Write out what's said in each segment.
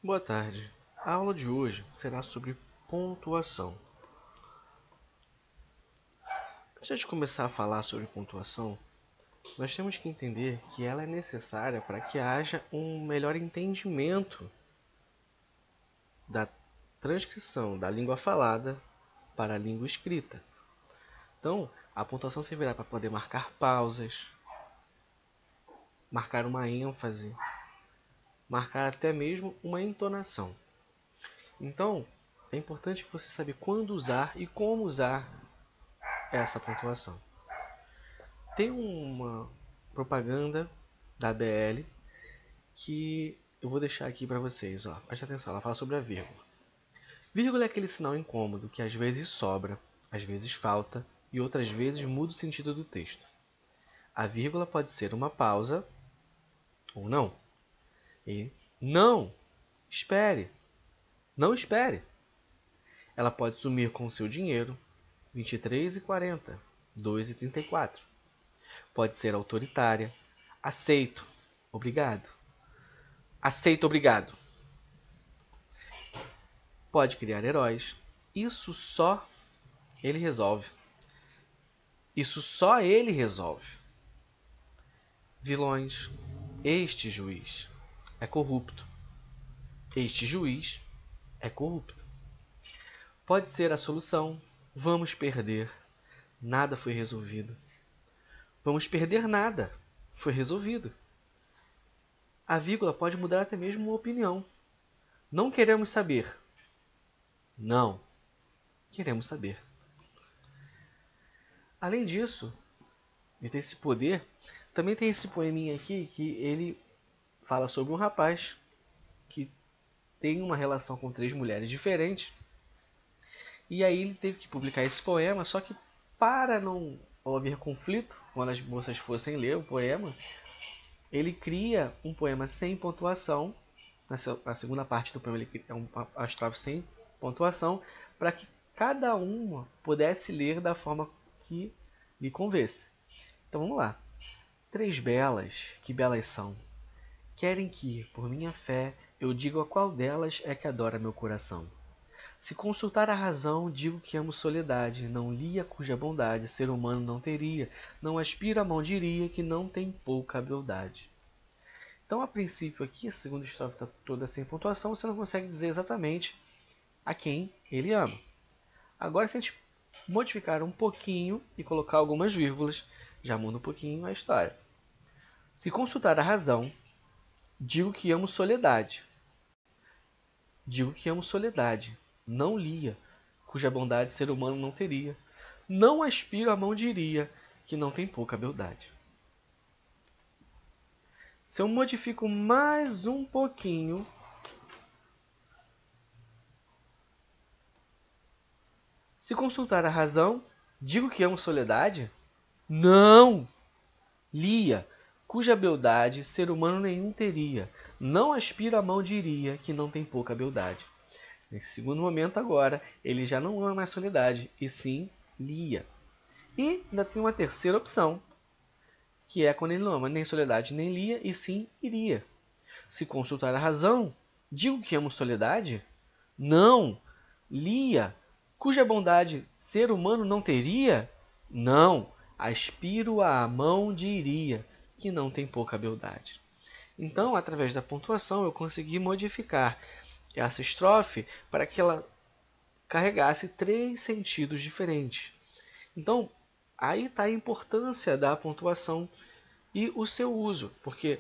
Boa tarde. A aula de hoje será sobre pontuação. Antes de começar a falar sobre pontuação, nós temos que entender que ela é necessária para que haja um melhor entendimento da transcrição da língua falada para a língua escrita. Então, a pontuação servirá para poder marcar pausas, marcar uma ênfase, marcar até mesmo uma entonação. Então, é importante você saber quando usar e como usar essa pontuação. Tem uma propaganda da BL que eu vou deixar aqui para vocês. Presta atenção, ela fala sobre a vírgula. Vírgula é aquele sinal incômodo que às vezes sobra, às vezes falta e outras vezes muda o sentido do texto. A vírgula pode ser uma pausa ou não. E não, espere, não espere. Ela pode sumir com o seu dinheiro, 23,40, 2,34. Pode ser autoritária, aceito, obrigado. Aceito, obrigado. Pode criar heróis. Isso só ele resolve. Isso só ele resolve. Vilões. Este juiz é corrupto. Este juiz é corrupto. Pode ser a solução. Vamos perder. Nada foi resolvido. Vamos perder nada. Foi resolvido. A vírgula pode mudar até mesmo uma opinião. Não queremos saber. Não. Queremos saber. Além disso, de ter esse poder, também tem esse poeminha aqui que ele fala sobre um rapaz que tem uma relação com 3 mulheres diferentes. E aí ele teve que publicar esse poema, só que para não haver conflito, quando as moças fossem ler o poema, ele cria um poema sem pontuação. Na segunda parte do poema ele cria uma estrofe sem pontuação, para que cada uma pudesse ler da forma que lhe convesse. Então vamos lá. 3 belas, que belas são. Querem que, por minha fé, eu diga a qual delas é que adora meu coração. Se consultar a razão, digo que amo soledade, não lia cuja bondade ser humano não teria, não aspiro a mão diria que não tem pouca beldade. Então, a princípio aqui, a segunda estrofe está toda sem pontuação, você não consegue dizer exatamente a quem ele ama. Agora, se a gente modificar um pouquinho e colocar algumas vírgulas, já muda um pouquinho a história. Se consultar a razão, digo que amo soledade. Digo que amo soledade. Não lia, cuja bondade ser humano não teria. Não aspiro a mão diria, que não tem pouca beldade. Se eu modifico mais um pouquinho, se consultar a razão, digo que amo soledade? Não! Lia, cuja beldade ser humano nenhum teria. Não aspiro a mão diria, que não tem pouca beldade. Nesse segundo momento agora, ele já não ama mais soledade, e sim lia. E ainda tem uma terceira opção, que é quando ele não ama nem soledade nem lia, e sim iria. Se consultar a razão, digo que amo soledade? Não, lia, cuja bondade ser humano não teria? Não, aspiro a mão diria, que não tem pouca beldade. Então, através da pontuação, eu consegui modificar essa estrofe para que ela carregasse 3 sentidos diferentes. Então, aí está a importância da pontuação e o seu uso, porque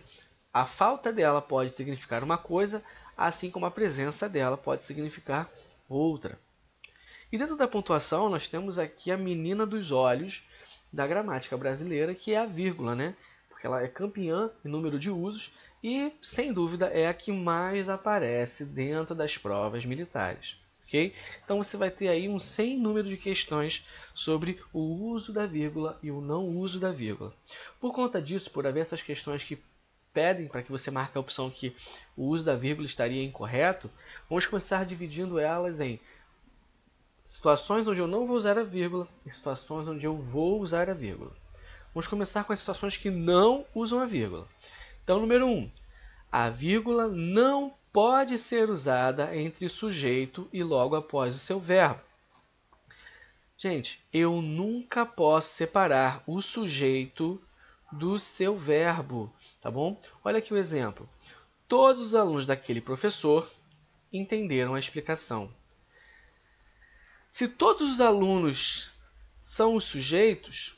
a falta dela pode significar uma coisa, assim como a presença dela pode significar outra. E dentro da pontuação, nós temos aqui a menina dos olhos da gramática brasileira, que é a vírgula, né? Porque ela é campeã em número de usos e, sem dúvida, é a que mais aparece dentro das provas militares. Okay? Então você vai ter aí um sem número de questões sobre o uso da vírgula e o não uso da vírgula. Por conta disso, por haver essas questões que pedem para que você marque a opção que o uso da vírgula estaria incorreto, vamos começar dividindo elas em situações onde eu não vou usar a vírgula e situações onde eu vou usar a vírgula. Vamos começar com as situações que não usam a vírgula. Então, número 1. A vírgula não pode ser usada entre sujeito e logo após o seu verbo. Gente, eu nunca posso separar o sujeito do seu verbo, tá bom? Olha aqui o exemplo. Todos os alunos daquele professor entenderam a explicação. Se todos os alunos são os sujeitos,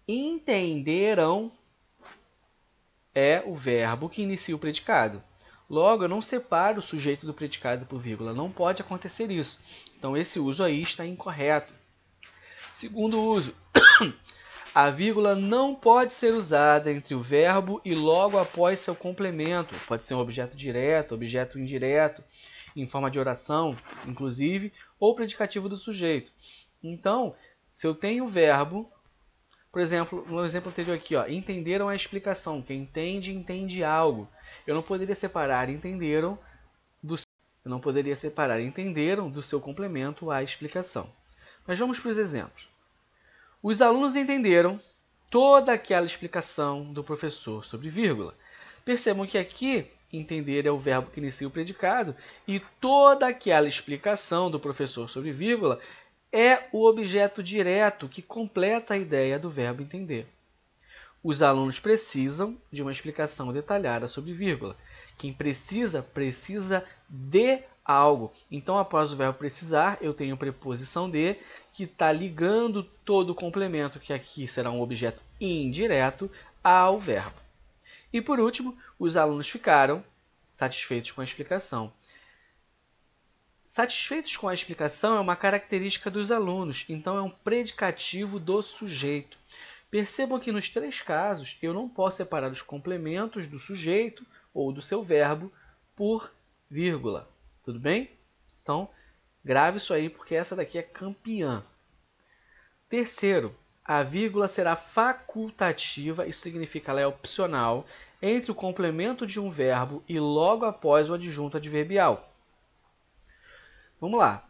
entenderam é o verbo que inicia o predicado. Logo, eu não separo o sujeito do predicado por vírgula. Não pode acontecer isso. Então, esse uso aí está incorreto. Segundo uso, a vírgula não pode ser usada entre o verbo e logo após seu complemento. Pode ser um objeto direto, objeto indireto, em forma de oração, inclusive, ou predicativo do sujeito. Então, se eu tenho o verbo, por exemplo, no exemplo anterior aqui, ó, entenderam a explicação. Quem entende, entende algo. Eu não poderia separar entenderam do seu complemento à explicação. Mas vamos para os exemplos. Os alunos entenderam toda aquela explicação do professor sobre vírgula. Percebam que aqui, entender é o verbo que inicia o predicado e toda aquela explicação do professor sobre vírgula é o objeto direto que completa a ideia do verbo entender. Os alunos precisam de uma explicação detalhada sobre vírgula. Quem precisa de algo. Então, após o verbo precisar, eu tenho preposição de, que está ligando todo o complemento, que aqui será um objeto indireto, ao verbo. E, por último, os alunos ficaram satisfeitos com a explicação. Satisfeitos com a explicação é uma característica dos alunos, então é um predicativo do sujeito. Percebam que nos três casos eu não posso separar os complementos do sujeito ou do seu verbo por vírgula. Tudo bem? Então, grave isso aí porque essa daqui é campeã. Terceiro, a vírgula será facultativa, isso significa que ela é opcional, entre o complemento de um verbo e logo após o adjunto adverbial. Vamos lá.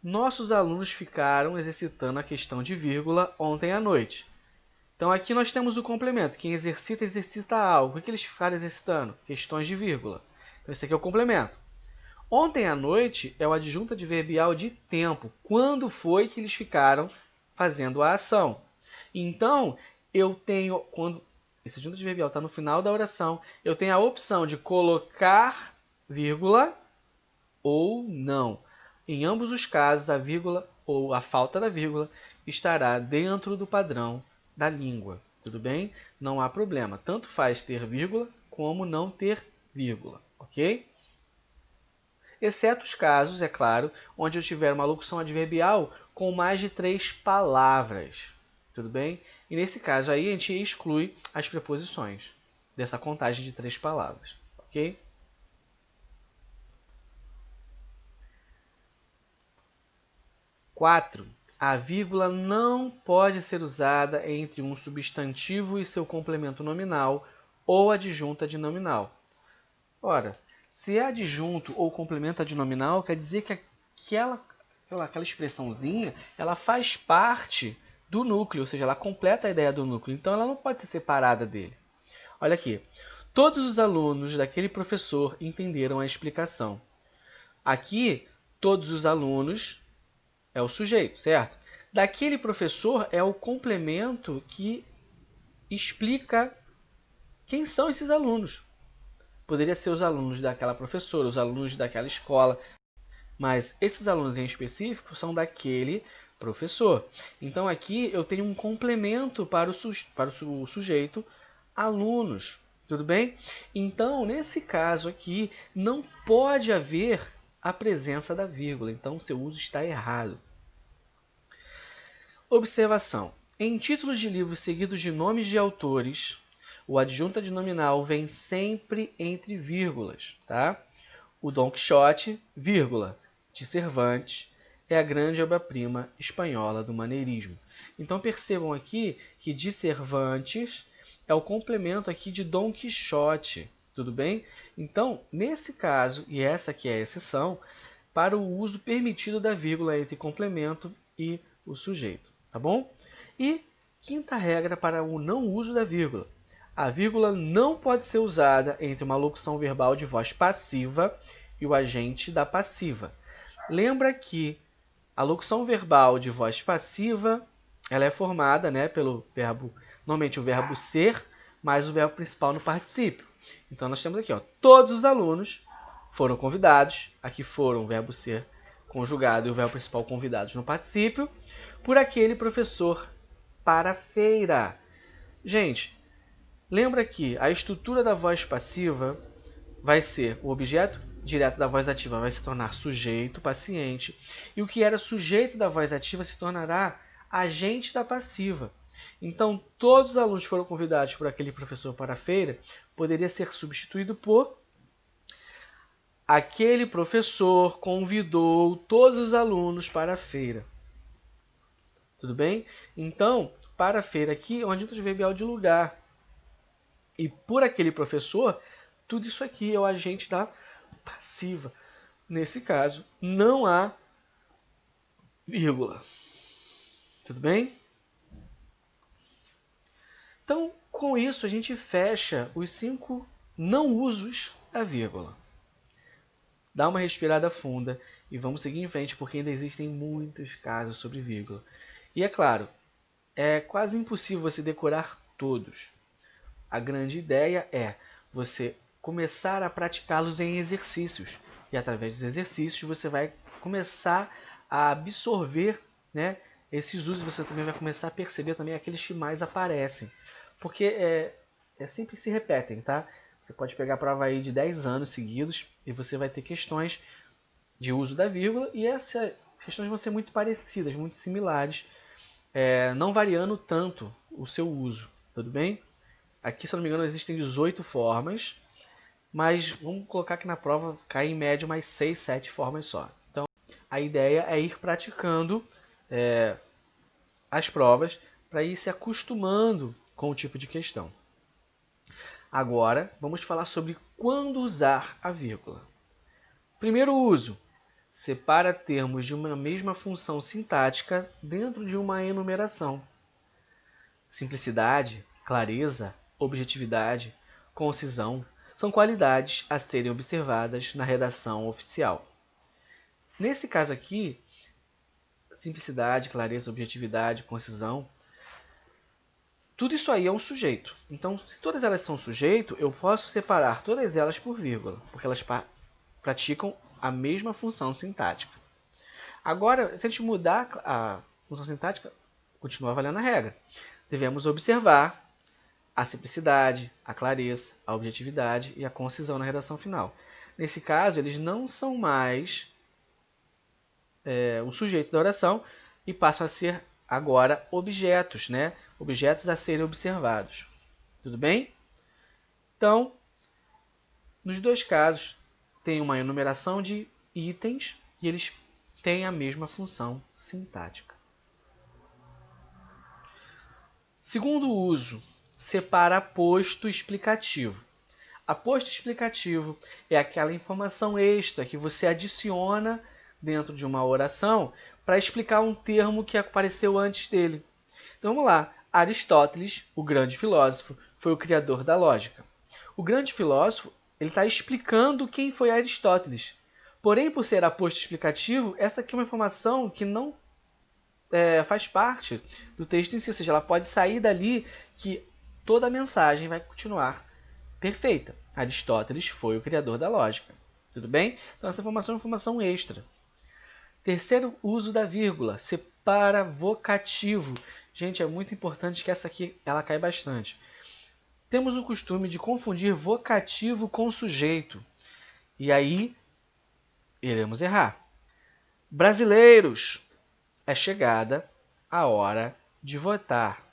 Nossos alunos ficaram exercitando a questão de vírgula ontem à noite. Então, aqui nós temos o complemento. Quem exercita, exercita algo. O que eles ficaram exercitando? Questões de vírgula. Então, esse aqui é o complemento. Ontem à noite é o adjunto adverbial de tempo. Quando foi que eles ficaram fazendo a ação? Então, eu tenho, quando esse adjunto adverbial está no final da oração, eu tenho a opção de colocar vírgula ou não. Em ambos os casos, a vírgula ou a falta da vírgula estará dentro do padrão da língua. Tudo bem? Não há problema. Tanto faz ter vírgula como não ter vírgula. Ok? Exceto os casos, é claro, onde eu tiver uma locução adverbial com mais de 3 palavras. Tudo bem? E nesse caso aí a gente exclui as preposições dessa contagem de 3 palavras. Ok? Quatro. A vírgula não pode ser usada entre um substantivo e seu complemento nominal ou adjunto adnominal. Ora, se é adjunto ou complemento adnominal, quer dizer que aquela expressãozinha ela faz parte do núcleo, ou seja, ela completa a ideia do núcleo. Então, ela não pode ser separada dele. Olha aqui. Todos os alunos daquele professor entenderam a explicação. Aqui, todos os alunos é o sujeito, certo? Daquele professor é o complemento que explica quem são esses alunos. Poderia ser os alunos daquela professora, os alunos daquela escola, mas esses alunos em específico são daquele professor. Então aqui eu tenho um complemento para o sujeito alunos. Tudo bem? Então, nesse caso aqui, não pode haver a presença da vírgula. Então, seu uso está errado. Observação. Em títulos de livros seguidos de nomes de autores, o adjunto adnominal vem sempre entre vírgulas. Tá? O Dom Quixote, vírgula, de Cervantes, é a grande obra-prima espanhola do maneirismo. Então, percebam aqui que de Cervantes é o complemento aqui de Dom Quixote. Tudo bem? Então, nesse caso, e essa aqui é a exceção, para o uso permitido da vírgula entre complemento e o sujeito. Tá bom? E quinta regra para o não uso da vírgula. A vírgula não pode ser usada entre uma locução verbal de voz passiva e o agente da passiva. Lembra que a locução verbal de voz passiva, ela é formada, né, pelo verbo, normalmente o verbo ser, mais o verbo principal no particípio. Então nós temos aqui, ó, todos os alunos foram convidados, aqui foram o verbo ser conjugado e o verbo principal convidados no particípio, por aquele professor para a feira. Gente, lembra que a estrutura da voz passiva vai ser o objeto direto da voz ativa vai se tornar sujeito, paciente, e o que era sujeito da voz ativa se tornará agente da passiva. Então, todos os alunos foram convidados por aquele professor para a feira, poderia ser substituído por aquele professor convidou todos os alunos para a feira. Tudo bem? Então, para a feira aqui é um adjunto adverbial de lugar. E por aquele professor, tudo isso aqui é o agente da passiva. Nesse caso, não há vírgula. Tudo bem? Então, com isso, a gente fecha os 5 não usos da vírgula. Dá uma respirada funda e vamos seguir em frente, porque ainda existem muitos casos sobre vírgula. E é claro, é quase impossível você decorar todos. A grande ideia é você começar a praticá-los em exercícios. E através dos exercícios você vai começar a absorver, né, esses usos. Você também vai começar a perceber também aqueles que mais aparecem. Porque sempre se repetem, tá? Você pode pegar a prova aí de 10 anos seguidos e você vai ter questões de uso da vírgula. E essas questões vão ser muito parecidas, muito similares, não variando tanto o seu uso. Tudo bem? Aqui, se eu não me engano, existem 18 formas, mas vamos colocar que na prova cai em média umas 6, 7 formas só. Então, a ideia é ir praticando as provas para ir se acostumando com o tipo de questão. Agora, vamos falar sobre quando usar a vírgula. Primeiro uso, separa termos de uma mesma função sintática dentro de uma enumeração. Simplicidade, clareza, objetividade, concisão são qualidades a serem observadas na redação oficial. Nesse caso aqui, simplicidade, clareza, objetividade, concisão, tudo isso aí é um sujeito. Então, se todas elas são sujeito, eu posso separar todas elas por vírgula, porque elas praticam a mesma função sintática. Agora, se a gente mudar a função sintática, continua valendo a regra. Devemos observar a simplicidade, a clareza, a objetividade e a concisão na redação final. Nesse caso, eles não são mais um sujeito da oração e passam a ser agora objetos, né? Objetos a serem observados. Tudo bem? Então, nos dois casos, tem uma enumeração de itens e eles têm a mesma função sintática. Segundo uso, separa aposto explicativo. Aposto explicativo é aquela informação extra que você adiciona dentro de uma oração para explicar um termo que apareceu antes dele. Então vamos lá. Aristóteles, o grande filósofo, foi o criador da lógica. O grande filósofo ele está explicando quem foi Aristóteles. Porém, por ser aposto explicativo, essa aqui é uma informação que não faz parte do texto em si. Ou seja, ela pode sair dali que toda a mensagem vai continuar perfeita. Aristóteles foi o criador da lógica. Tudo bem? Então essa informação é uma informação extra. Terceiro uso da vírgula, separa vocativo. Gente, é muito importante que essa aqui ela cai bastante. Temos o costume de confundir vocativo com sujeito. E aí, iremos errar. Brasileiros, é chegada a hora de votar.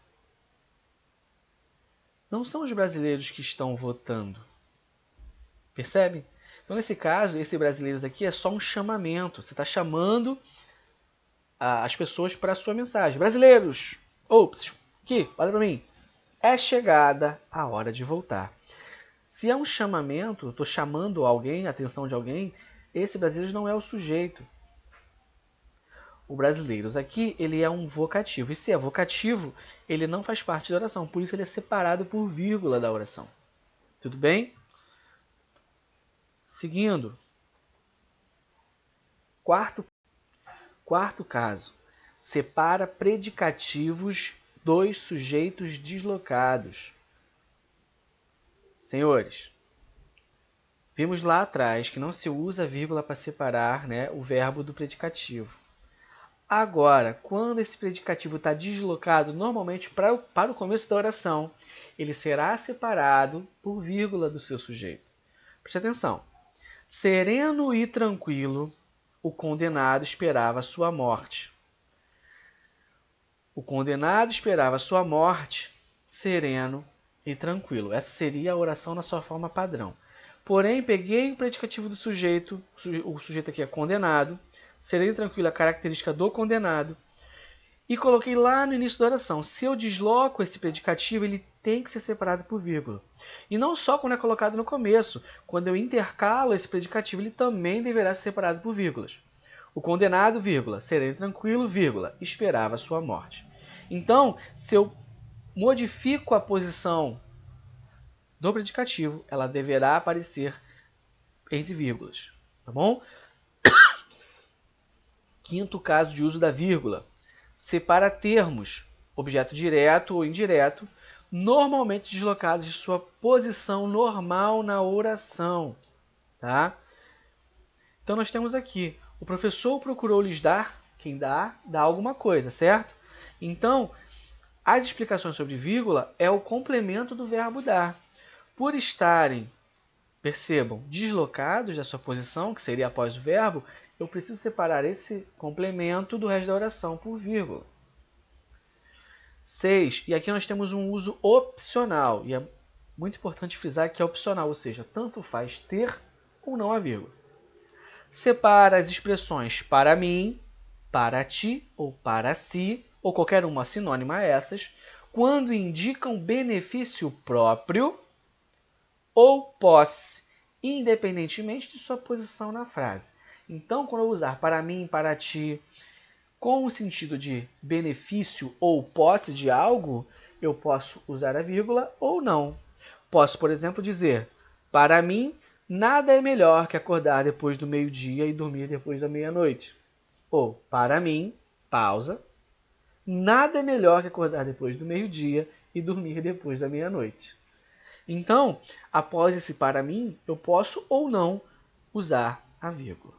Não são os brasileiros que estão votando. Percebem? Então, nesse caso, esse brasileiros aqui é só um chamamento. Você está chamando as pessoas para a sua mensagem. Brasileiros! Ops, aqui, olha para mim. É chegada a hora de voltar. Se é um chamamento, estou chamando alguém, a atenção de alguém, esse brasileiro não é o sujeito. O brasileiros aqui, ele é um vocativo. E se é vocativo, ele não faz parte da oração. Por isso ele é separado por vírgula da oração. Tudo bem? Seguindo. Quarto caso. Separa predicativos dos sujeitos deslocados. Senhores, vimos lá atrás que não se usa vírgula para separar, né, o verbo do predicativo. Agora, quando esse predicativo está deslocado, normalmente para o começo da oração, ele será separado por vírgula do seu sujeito. Preste atenção. Sereno e tranquilo, o condenado esperava sua morte. O condenado esperava sua morte, sereno e tranquilo. Essa seria a oração na sua forma padrão. Porém, peguei o predicativo do sujeito, o sujeito aqui é condenado, sereno e tranquilo é a característica do condenado, e coloquei lá no início da oração. Se eu desloco esse predicativo, ele tem que ser separado por vírgula. E não só quando é colocado no começo. Quando eu intercalo esse predicativo, ele também deverá ser separado por vírgulas. O condenado, vírgula, sereno e tranquilo, vírgula, esperava a sua morte. Então, se eu modifico a posição do predicativo, ela deverá aparecer entre vírgulas. Tá bom? Quinto caso de uso da vírgula. Separa termos, objeto direto ou indireto, normalmente deslocados de sua posição normal na oração. Tá? Então nós temos aqui, o professor procurou lhes dar, quem dá alguma coisa, certo? Então, as explicações sobre vírgula é o complemento do verbo dar. Por estarem, percebam, deslocados da sua posição, que seria após o verbo, eu preciso separar esse complemento do resto da oração por vírgula. 6. E aqui nós temos um uso opcional. E é muito importante frisar que é opcional, ou seja, tanto faz ter ou não a vírgula. Separa as expressões para mim, para ti ou para si, ou qualquer uma sinônima a essas, quando indicam benefício próprio ou posse, independentemente de sua posição na frase. Então, quando eu usar para mim, para ti, com o sentido de benefício ou posse de algo, eu posso usar a vírgula ou não. Posso, por exemplo, dizer, para mim, nada é melhor que acordar depois do meio-dia e dormir depois da meia-noite. Ou, para mim, pausa, nada é melhor que acordar depois do meio-dia e dormir depois da meia-noite. Então, após esse para mim, eu posso ou não usar a vírgula.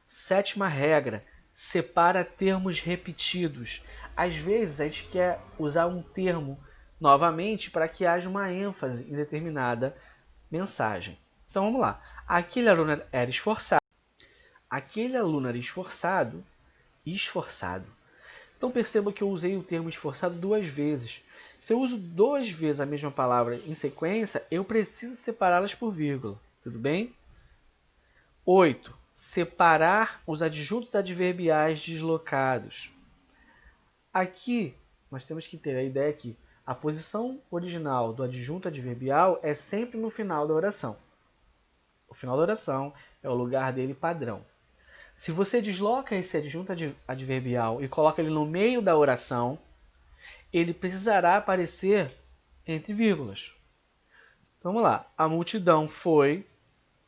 Sétima regra, separa termos repetidos. Às vezes a gente quer usar um termo novamente para que haja uma ênfase em determinada mensagem. Então vamos lá. Aquele aluno era esforçado. Aquele aluno era esforçado. Então perceba que eu usei o termo esforçado duas vezes. Se eu uso duas vezes a mesma palavra em sequência, eu preciso separá-las por vírgula. Tudo bem? 8. Separar os adjuntos adverbiais deslocados. Aqui, nós temos que ter a ideia que a posição original do adjunto adverbial é sempre no final da oração. O final da oração é o lugar dele padrão. Se você desloca esse adjunto adverbial e coloca ele no meio da oração, ele precisará aparecer entre vírgulas. Vamos lá. A multidão foi,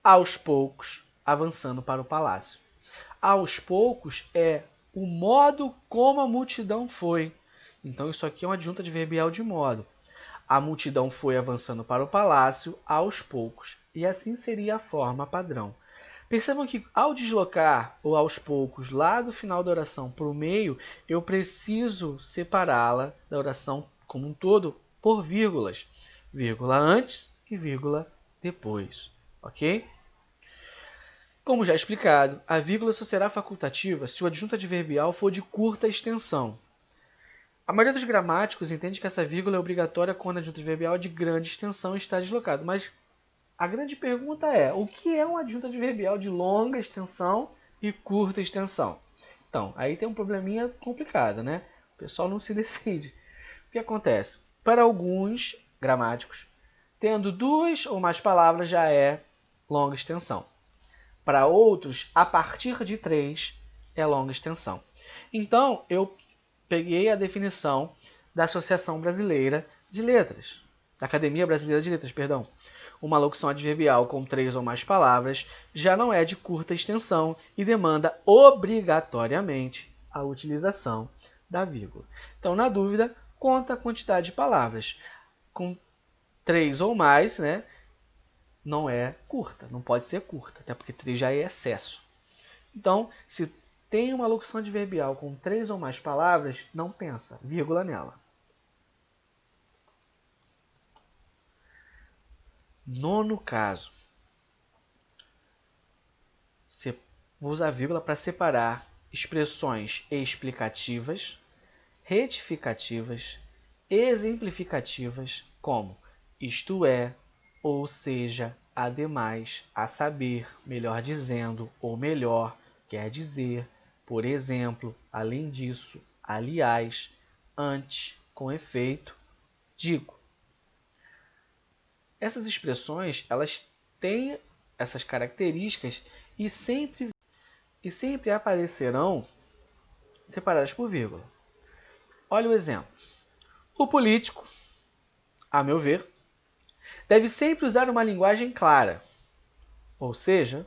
aos poucos, avançando para o palácio. Aos poucos é o modo como a multidão foi. Então isso aqui é um adjunto adverbial de modo. A multidão foi avançando para o palácio aos poucos. E assim seria a forma padrão. Percebam que ao deslocar o aos poucos lá do final da oração para o meio, eu preciso separá-la da oração como um todo por vírgulas. Vírgula antes e vírgula depois. Ok? Como já explicado, a vírgula só será facultativa se o adjunto adverbial for de curta extensão. A maioria dos gramáticos entende que essa vírgula é obrigatória quando o adjunto adverbial de grande extensão está deslocado. Mas a grande pergunta é, o que é um adjunto adverbial de longa extensão e curta extensão? Então, aí tem um probleminha complicado, né? O pessoal não se decide. O que acontece? Para alguns gramáticos, tendo duas ou mais palavras já é longa extensão. Para outros, a partir de 3 é longa extensão. Então, eu peguei a definição da Associação Brasileira de Letras, da Academia Brasileira de Letras, perdão. Uma locução adverbial com 3 ou mais palavras já não é de curta extensão e demanda obrigatoriamente a utilização da vírgula. Então, na dúvida, conta a quantidade de palavras. Com 3 ou mais, né, não é curta, não pode ser curta, até porque 3 já é excesso. Então, se tem uma locução adverbial com 3 ou mais palavras, não pensa, vírgula nela. Nono caso. Vou usar vírgula para separar expressões explicativas, retificativas, exemplificativas, como isto é, ou seja, ademais, a saber, melhor dizendo, ou melhor, quer dizer, por exemplo, além disso, aliás, antes, com efeito, digo. Essas expressões, elas têm essas características e sempre aparecerão separadas por vírgula. Olha o exemplo. O político, a meu ver, deve sempre usar uma linguagem clara, ou seja,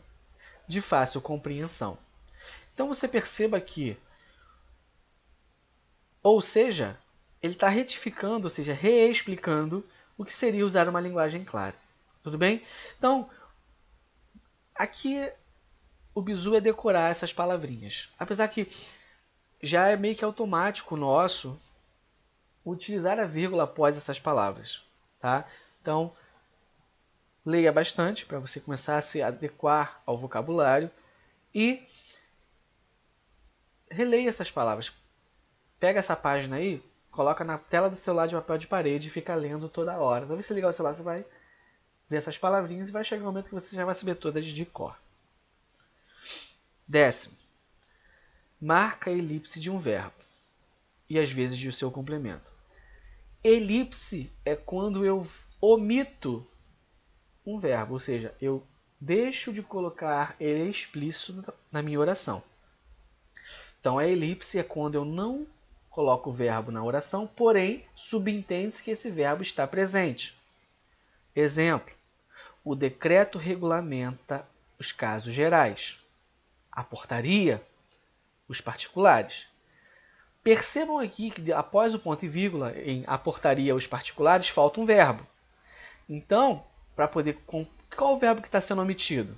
de fácil compreensão. Então você perceba que, ou seja, ele está retificando, ou seja, reexplicando o que seria usar uma linguagem clara. Tudo bem? Então, aqui o bizu é decorar essas palavrinhas. Apesar que já é meio que automático nosso utilizar a vírgula após essas palavras. Tá? Então, leia bastante para você começar a se adequar ao vocabulário e releia essas palavras. Pega essa página aí, coloca na tela do celular de papel de parede e fica lendo toda hora. Toda vez que você ligar o celular, você vai ver essas palavrinhas e vai chegar um momento que você já vai saber todas de cor. 10º. Marca a elipse de um verbo e às vezes de seu complemento. Elipse é quando eu omito um verbo, ou seja, eu deixo de colocar ele explícito na minha oração. Então, a elipse é quando eu não coloco o verbo na oração, porém, subentende-se que esse verbo está presente. Exemplo, o decreto regulamenta os casos gerais. A portaria, os particulares. Percebam aqui que após o ponto e vírgula, em a portaria, os particulares, falta um verbo. Então, para poder... Qual o verbo que está sendo omitido?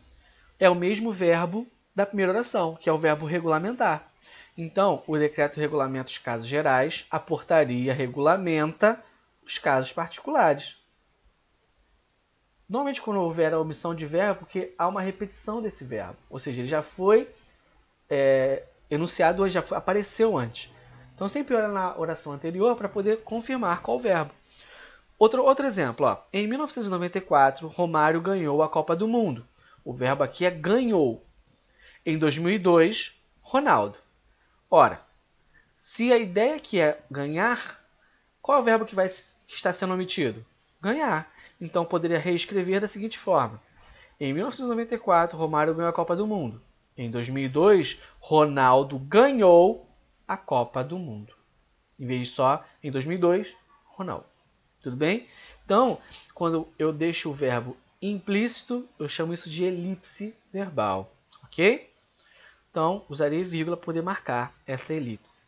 É o mesmo verbo da primeira oração, que é o verbo regulamentar. Então, o decreto regulamenta os casos gerais, a portaria regulamenta os casos particulares. Normalmente, quando houver a omissão de verbo, porque há uma repetição desse verbo. Ou seja, ele já foi enunciado, já apareceu antes. Então, sempre olha na oração anterior para poder confirmar qual verbo. Outro exemplo. Ó. Em 1994, Romário ganhou a Copa do Mundo. O verbo aqui é ganhou. Em 2002, Ronaldo. Ora, se a ideia aqui é ganhar, qual é o verbo que está sendo omitido? Ganhar. Então, poderia reescrever da seguinte forma. Em 1994, Romário ganhou a Copa do Mundo. Em 2002, Ronaldo ganhou a Copa do Mundo. Em vez de só, em 2002, Ronaldo. Tudo bem? Então, quando eu deixo o verbo implícito, eu chamo isso de elipse verbal. Ok? Então, usarei vírgula para poder marcar essa elipse.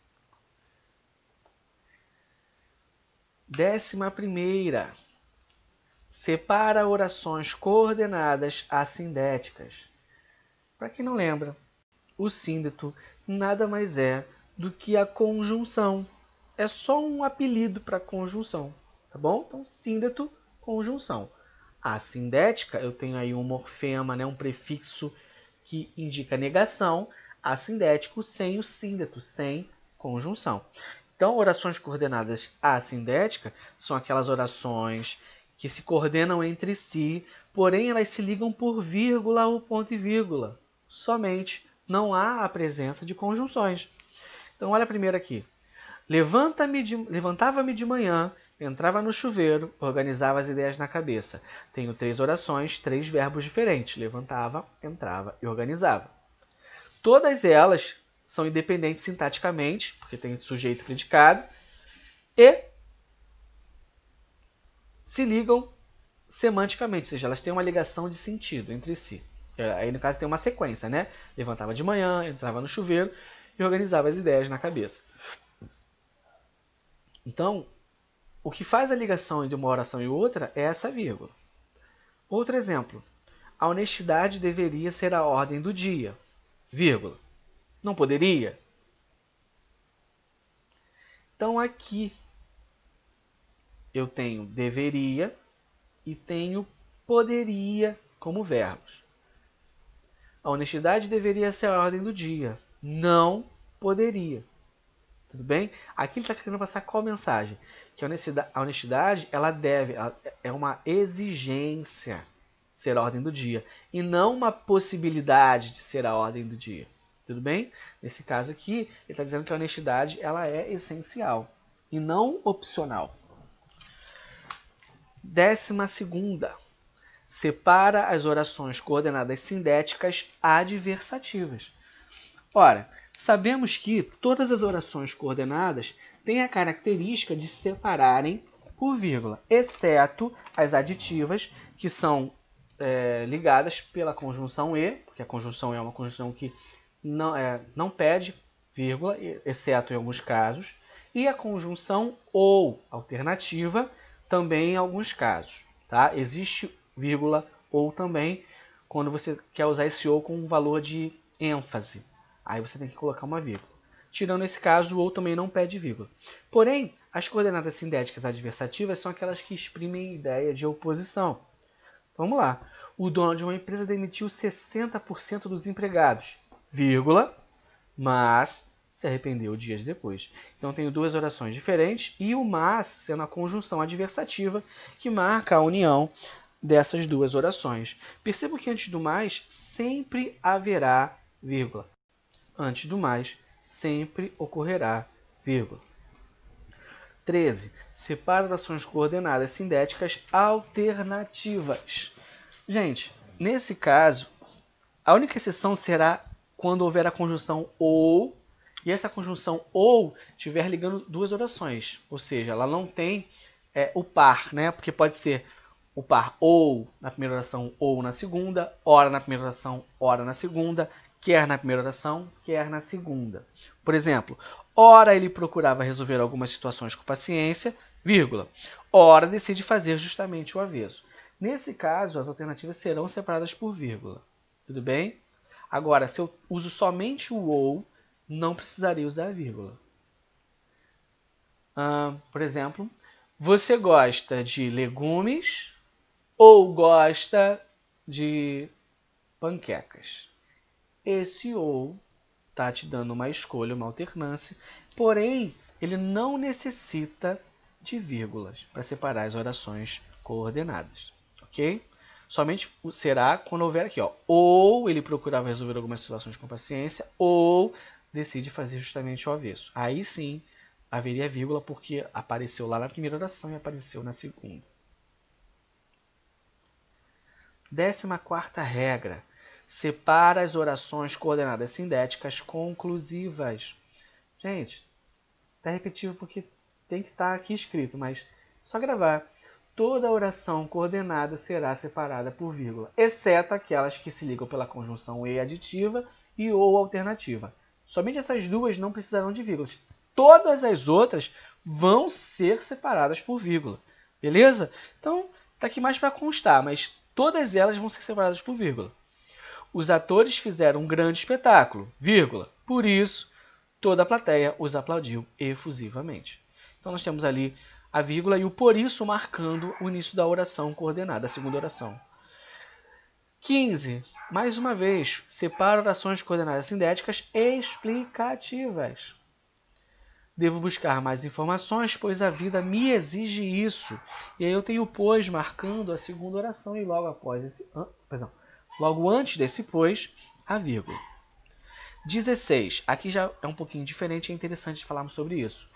11ª. Separa orações coordenadas assindéticas. Para quem não lembra, o síndeto nada mais é do que a conjunção. É só um apelido para conjunção. Tá bom? Então, síndeto, conjunção. A sindética, eu tenho aí um morfema, né, um prefixo que indica negação. Assindético sem o síndeto, sem conjunção. Então, orações coordenadas assindéticas são aquelas orações que se coordenam entre si, porém elas se ligam por vírgula ou ponto e vírgula. Somente não há a presença de conjunções. Então, olha a primeira aqui. Levantava-me de manhã entrava no chuveiro, organizava as ideias na cabeça. Tenho 3 orações, 3 verbos diferentes. Levantava, entrava e organizava. Todas elas são independentes sintaticamente, porque tem sujeito e predicado, e se ligam semanticamente, ou seja, elas têm uma ligação de sentido entre si. Aí, no caso, tem uma sequência, né? Levantava de manhã, entrava no chuveiro e organizava as ideias na cabeça. Então, o que faz a ligação entre uma oração e outra é essa vírgula. Outro exemplo. A honestidade deveria ser a ordem do dia, vírgula. Não poderia? Então, aqui eu tenho deveria e tenho poderia como verbos. A honestidade deveria ser a ordem do dia. Não poderia. Tudo bem? Aqui ele está querendo passar qual mensagem? Que a honestidade ela é uma exigência ser a ordem do dia. E não uma possibilidade de ser a ordem do dia. Tudo bem? Nesse caso aqui, ele está dizendo que a honestidade ela é essencial e não opcional. 12ª. Separa as orações coordenadas sindéticas adversativas. Ora, sabemos que todas as orações coordenadas têm a característica de se separarem por vírgula, exceto as aditivas, que são ligadas pela conjunção e, porque a conjunção é uma conjunção que não pede vírgula, exceto em alguns casos, e a conjunção ou alternativa também em alguns casos. Tá? Existe vírgula ou também quando você quer usar esse ou com um valor de ênfase. Aí você tem que colocar uma vírgula. Tirando esse caso, o ou também não pede vírgula. Porém, as coordenadas sindéticas adversativas são aquelas que exprimem ideia de oposição. Vamos lá. O dono de uma empresa demitiu 60% dos empregados, vírgula, mas se arrependeu dias depois. Então, tenho duas orações diferentes e o mas sendo a conjunção adversativa que marca a união dessas duas orações. Perceba que antes do mais sempre haverá vírgula. Antes do mais sempre ocorrerá vírgula. 13. Separa orações coordenadas sindéticas alternativas. Gente, nesse caso, a única exceção será quando houver a conjunção ou, e essa conjunção ou estiver ligando duas orações. Ou seja, ela não tem o par, né? Porque pode ser o par ou na primeira oração ou na segunda, ora na primeira oração, ora na segunda, quer na primeira oração, quer na segunda. Por exemplo, ora ele procurava resolver algumas situações com paciência, vírgula. Ora decide fazer justamente o avesso. Nesse caso, as alternativas serão separadas por vírgula. Tudo bem? Agora, se eu uso somente o ou, não precisaria usar a vírgula. Por exemplo, você gosta de legumes ou gosta de panquecas? Esse ou está te dando uma escolha, uma alternância, porém, ele não necessita de vírgulas para separar as orações coordenadas. Ok? Somente será quando houver aqui, ó, ou ele procurava resolver algumas situações com paciência, ou decide fazer justamente o avesso. Aí sim haveria vírgula, porque apareceu lá na primeira oração e apareceu na segunda. 14ª regra. Separa as orações coordenadas sindéticas conclusivas. Gente, está repetitivo porque tem que estar aqui escrito, mas só gravar. Toda oração coordenada será separada por vírgula, exceto aquelas que se ligam pela conjunção e aditiva e ou alternativa. Somente essas duas não precisarão de vírgulas. Todas as outras vão ser separadas por vírgula. Beleza? Então, está aqui mais para constar, mas todas elas vão ser separadas por vírgula. Os atores fizeram um grande espetáculo, vírgula. Por isso, toda a plateia os aplaudiu efusivamente. Então, nós temos ali a vírgula e o por isso marcando o início da oração coordenada, a segunda oração. 15. Mais uma vez, separa orações coordenadas sindéticas explicativas. Devo buscar mais informações, pois a vida me exige isso. E aí eu tenho o pois marcando a segunda oração e logo após esse... Logo antes desse pois, a vírgula. 16. Aqui já é um pouquinho diferente e é interessante falarmos sobre isso.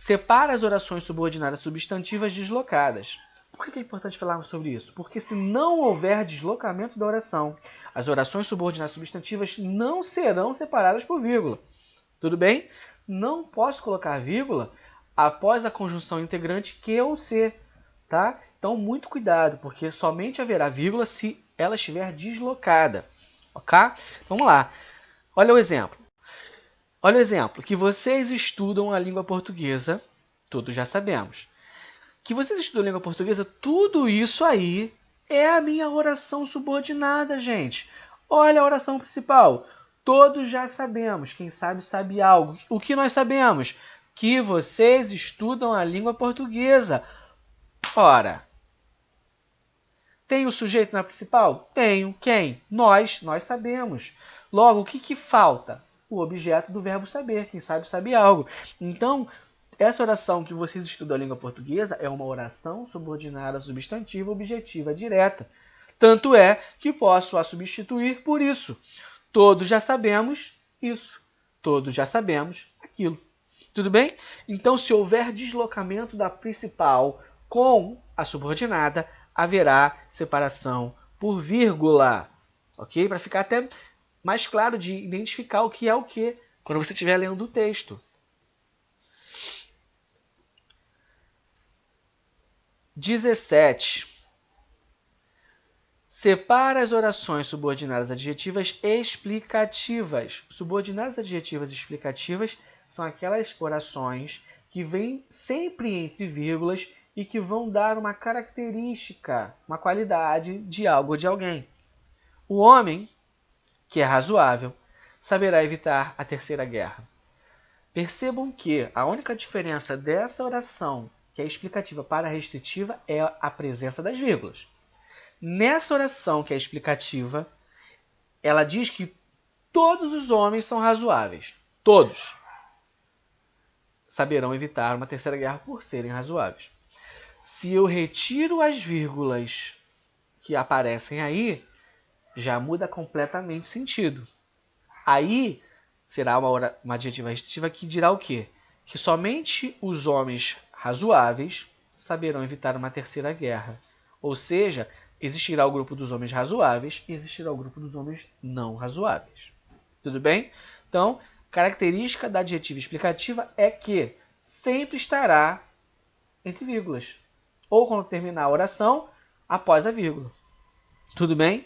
Separa as orações subordinadas substantivas deslocadas. Por que é importante falar sobre isso? Porque se não houver deslocamento da oração, as orações subordinadas substantivas não serão separadas por vírgula. Tudo bem? Não posso colocar vírgula após a conjunção integrante que ou se, tá? Então, muito cuidado, porque somente haverá vírgula se ela estiver deslocada, ok? Vamos lá. Olha o exemplo. Olha o exemplo. Que vocês estudam a língua portuguesa, todos já sabemos. Que vocês estudam a língua portuguesa, tudo isso aí é a minha oração subordinada, gente. Olha a oração principal. Todos já sabemos. Quem sabe, sabe algo. O que nós sabemos? Que vocês estudam a língua portuguesa. Ora, tem o sujeito na principal? Tenho. Quem? Nós sabemos. Logo, o que falta? O objeto do verbo saber. Quem sabe, sabe algo. Então, essa oração que vocês estudam a língua portuguesa é uma oração subordinada substantiva objetiva direta. Tanto é que posso a substituir por isso. Todos já sabemos isso. Todos já sabemos aquilo. Tudo bem? Então, se houver deslocamento da principal com a subordinada, haverá separação por vírgula. Ok? Para ficar até mais claro de identificar o que é o que quando você estiver lendo o texto. 17. Separa as orações subordinadas adjetivas explicativas. Subordinadas adjetivas explicativas são aquelas orações que vêm sempre entre vírgulas e que vão dar uma característica, uma qualidade de algo ou de alguém. O homem, que é razoável, saberá evitar a terceira guerra. Percebam que a única diferença dessa oração, que é explicativa para a restritiva, é a presença das vírgulas. Nessa oração, que é explicativa, ela diz que todos os homens são razoáveis. Todos saberão evitar uma terceira guerra por serem razoáveis. Se eu retiro as vírgulas que aparecem aí, já muda completamente o sentido. Aí será uma adjetiva restritiva que dirá o quê? Que somente os homens razoáveis saberão evitar uma terceira guerra. Ou seja, existirá o grupo dos homens razoáveis e existirá o grupo dos homens não razoáveis. Tudo bem? Então, característica da adjetiva explicativa é que sempre estará entre vírgulas. Ou quando terminar a oração, após a vírgula. Tudo bem?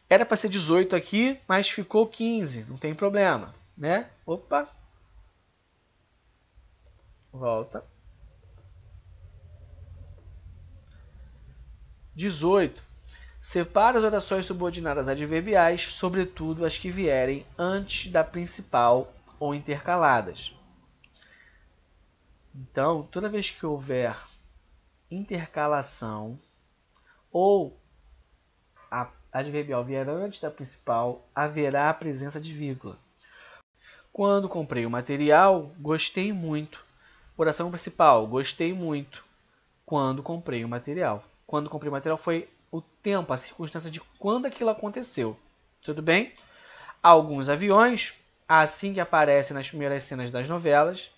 Era para ser 18 aqui, mas ficou 15. Não tem problema, né? Opa! Volta. 18. Separa as orações subordinadas adverbiais, sobretudo as que vierem antes da principal ou intercaladas. Então, toda vez que houver intercalação ou a adverbial vier antes da principal, haverá a presença de vírgula. Quando comprei o material, gostei muito. Oração principal, gostei muito. Quando comprei o material. Quando comprei o material foi o tempo, a circunstância de quando aquilo aconteceu. Tudo bem? Alguns aviões, assim que aparecem nas primeiras cenas das novelas,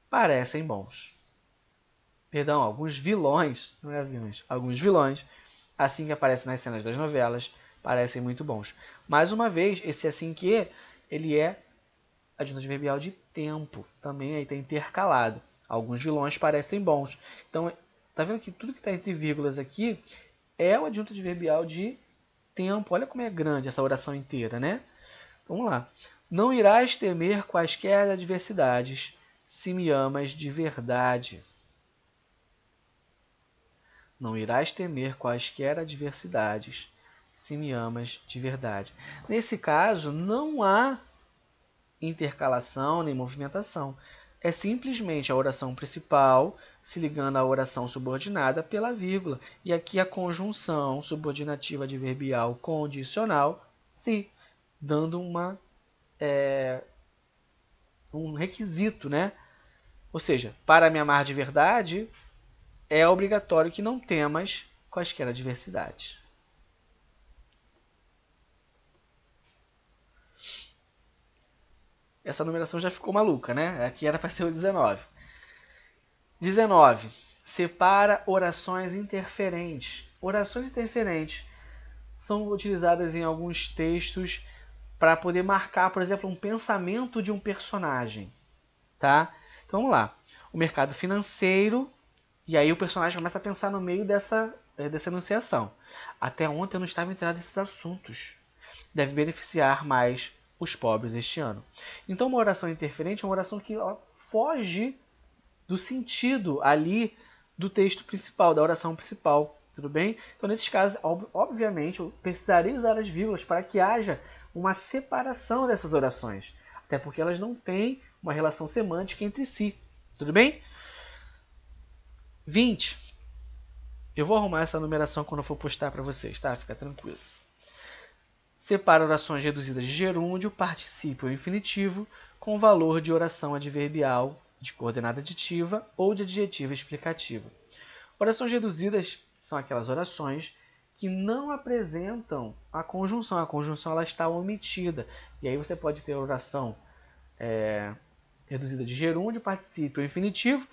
parecem bons. Perdão, alguns vilões, não é aviões, alguns vilões, assim que aparecem nas cenas das novelas, parecem muito bons. Mais uma vez, esse assim que, ele é adjunto adverbial de tempo, também aí está intercalado. Alguns vilões parecem bons. Então, tá vendo que tudo que está entre vírgulas aqui é o adjunto adverbial de tempo. Olha como é grande essa oração inteira, né? Vamos lá. Não irás temer quaisquer adversidades, se me amas de verdade. Não irás temer quaisquer adversidades, se me amas de verdade. Nesse caso, não há intercalação nem movimentação. É simplesmente a oração principal se ligando à oração subordinada pela vírgula. E aqui a conjunção subordinativa adverbial condicional se, dando um requisito, né? Ou seja, para me amar de verdade, é obrigatório que não temas quaisquer adversidades. Essa numeração já ficou maluca, né? Aqui era para ser o 19. 19. Separa orações interferentes. Orações interferentes são utilizadas em alguns textos para poder marcar, por exemplo, um pensamento de um personagem. Tá? Então vamos lá. O mercado financeiro, e aí o personagem começa a pensar no meio dessa enunciação. Até ontem eu não estava inteirado desses assuntos. Deve beneficiar mais os pobres este ano. Então uma oração interferente é uma oração que foge do sentido ali do texto principal, da oração principal. Tudo bem? Então, nesses casos, obviamente, eu precisarei usar as vírgulas para que haja uma separação dessas orações. Até porque elas não têm uma relação semântica entre si. Tudo bem? 20. Eu vou arrumar essa numeração quando eu for postar para vocês, tá? Fica tranquilo. Separa orações reduzidas de gerúndio, particípio ou infinitivo com valor de oração adverbial, de coordenada aditiva ou de adjetiva explicativa. Orações reduzidas são aquelas orações que não apresentam a conjunção. A conjunção ela está omitida. E aí você pode ter a oração reduzida de gerúndio, particípio ou infinitivo,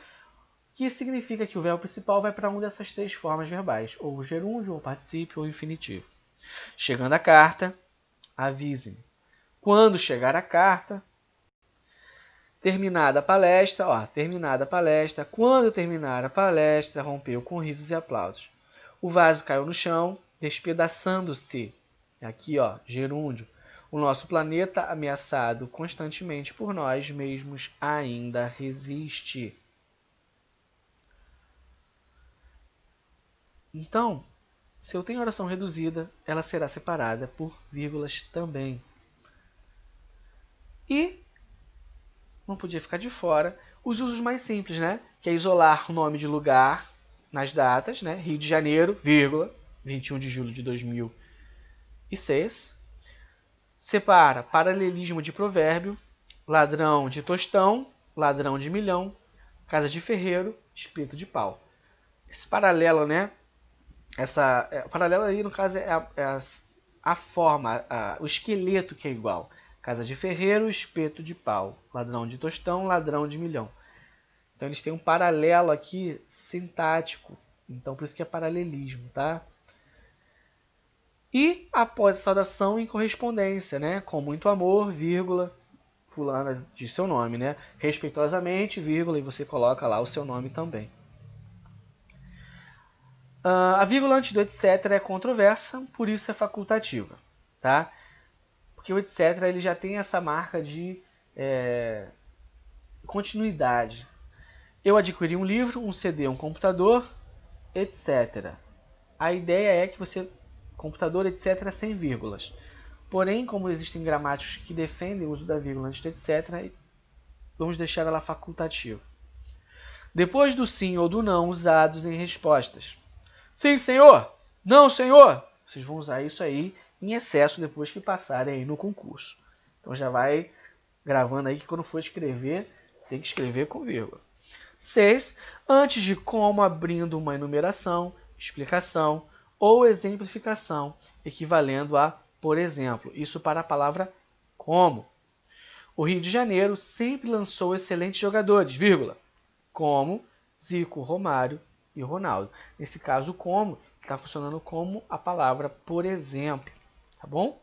que significa que o verbo principal vai para uma dessas três formas verbais, ou gerúndio, ou particípio, ou infinitivo. Chegando a carta, avise-me. Quando chegar a carta, terminada a palestra, quando terminar a palestra, rompeu com risos e aplausos. O vaso caiu no chão, despedaçando-se. Aqui, gerúndio. O nosso planeta, ameaçado constantemente por nós mesmos, ainda resiste. Então, se eu tenho oração reduzida, ela será separada por vírgulas também. E não podia ficar de fora os usos mais simples, né? Que é isolar o nome de lugar nas datas, né? Rio de Janeiro, vírgula, 21 de julho de 2006. Separa paralelismo de provérbio, ladrão de tostão, ladrão de milhão, casa de ferreiro, espeto de pau. Esse paralelo, né? O paralelo aí, no caso, é a forma, o esqueleto que é igual. Casa de ferreiro, espeto de pau. Ladrão de tostão, ladrão de milhão. Então eles têm um paralelo aqui sintático. Então por isso que é paralelismo, tá? E após a saudação em correspondência, né? Com muito amor, vírgula, fulana diz seu nome, né? Respeitosamente, vírgula, e você coloca lá o seu nome também. A vírgula antes do etc. é controversa, por isso é facultativa, tá? Porque o etc. ele já tem essa marca de continuidade. Eu adquiri um livro, um CD, um computador, etc. A ideia é que você, computador, etc., sem vírgulas. Porém, como existem gramáticos que defendem o uso da vírgula antes do etc., vamos deixar ela facultativa. Depois do sim ou do não usados em respostas. Sim, senhor! Não, senhor! Vocês vão usar isso aí em excesso depois que passarem aí no concurso. Então já vai gravando aí que quando for escrever, tem que escrever com vírgula. 6. Antes de como abrindo uma enumeração, explicação ou exemplificação, equivalendo a por exemplo. Isso para a palavra como. O Rio de Janeiro sempre lançou excelentes jogadores, vírgula, como Zico, Romário e Ronaldo. Nesse caso, como está funcionando como a palavra por exemplo, tá bom?